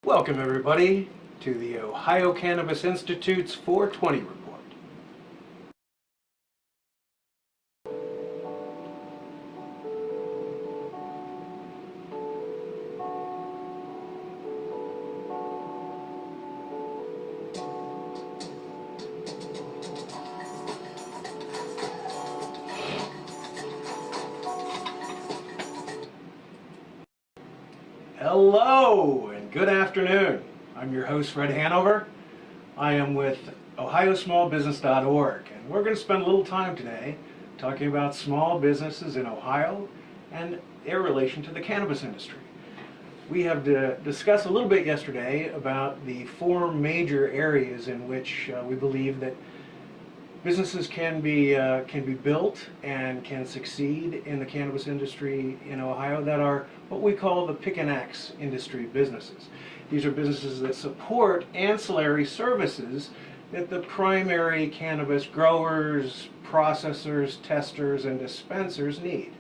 Welcome everybody to the Ohio Cannabis Institute's 420 report. Hello and good afternoon. I'm your host, Fred Hanover. I am with OhioSmallBusiness.org, and we're going to spend a little time today talking about small businesses in Ohio and their relation to the cannabis industry. We have discussed a little bit yesterday about the four major areas in which we believe that businesses can be built and can succeed in the cannabis industry in Ohio that are what we call the pick and axe industry businesses. These are businesses that support ancillary services that the primary cannabis growers, processors, testers, and dispensers need.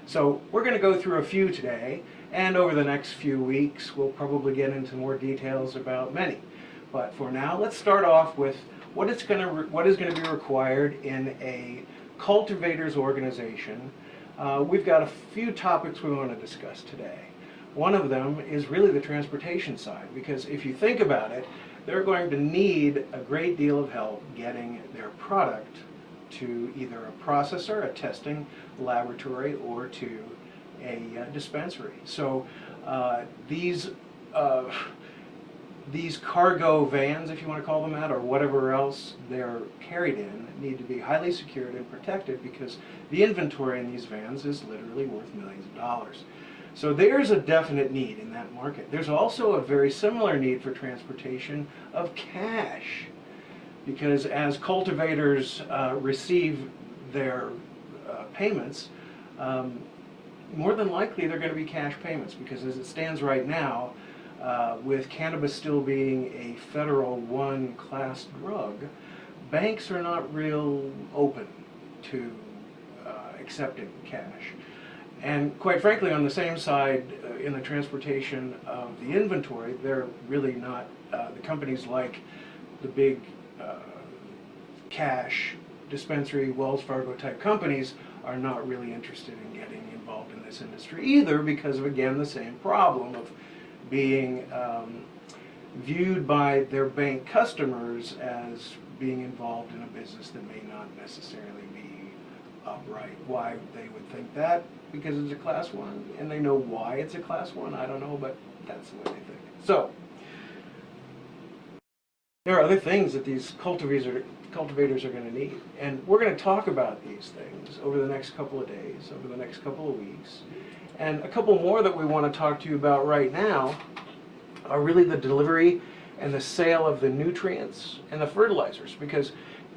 So we're going to go through a few today, and over the next few weeks we'll probably get into more details about many. But for now, let's start off with what is going to be required in a cultivators organization. We've got a few topics we want to discuss today. One of them is really the transportation side, because if you think about it, they're going to need a great deal of help getting their product to either a processor, a testing laboratory, or to a dispensary. So these cargo vans, if you want to call them that, or whatever else they're carried in, need to be highly secured and protected, because the inventory in these vans is literally worth millions of dollars. So there's a definite need in that market. There's also a very similar need for transportation of cash, because as cultivators receive their payments, more than likely they're going to be cash payments, because as it stands right now, with cannabis still being a Federal 1 class drug, banks are not real open to accepting cash. And quite frankly, on the same side, in the transportation of the inventory, they're really not, the companies like the big cash dispensary, Wells Fargo type companies are not really interested in getting involved in this industry either, because of, again, the same problem of being viewed by their bank customers as being involved in a business that may not necessarily be upright. Why they would think that? Because it's a class 1, and they know why it's a class 1. I don't know, but that's the way they think. So there are other things that these cultivators are going to need, and we're going to talk about these things over the next couple of days, over the next couple of weeks. And a couple more that we want to talk to you about right now are really the delivery and the sale of the nutrients and the fertilizers, because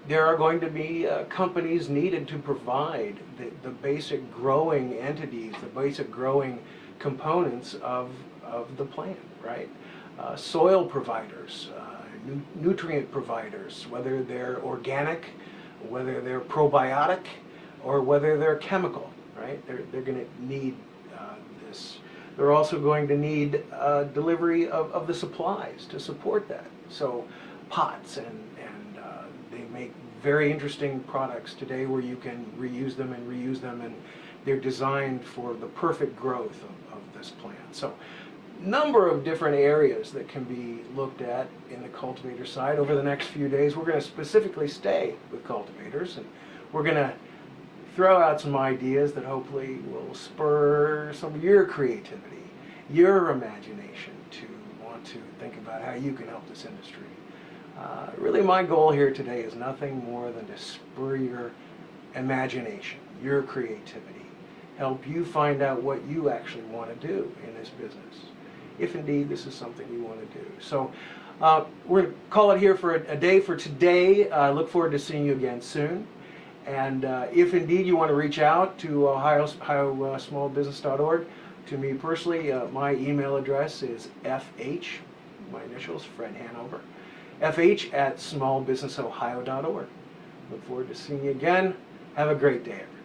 there are going to be companies needed to provide the basic growing entities, the basic growing components of the plant, right? Soil providers, nutrient providers, whether they're organic, whether they're probiotic, or whether they're chemical, right? They're going to need this. They're also going to need delivery of the supplies to support that. So pots, and they make very interesting products today where you can reuse them, and they're designed for the perfect growth of this plant. So number of different areas that can be looked at in the cultivator side. Over the next few days, we're going to specifically stay with cultivators, and we're going to throw out some ideas that hopefully will spur some of your creativity, your imagination, to want to think about how you can help this industry. Really, my goal here today is nothing more than to spur your imagination, your creativity, help you find out what you actually want to do in this business, if indeed this is something you want to do. So we're going to call it here for a day for today. I look forward to seeing you again soon. And if indeed you want to reach out to OhioSmallBusiness.org, to me personally, my email address is FH, my initials, Fred Hanover, FH@SmallBusinessOhio.org. Look forward to seeing you again. Have a great day, everyone.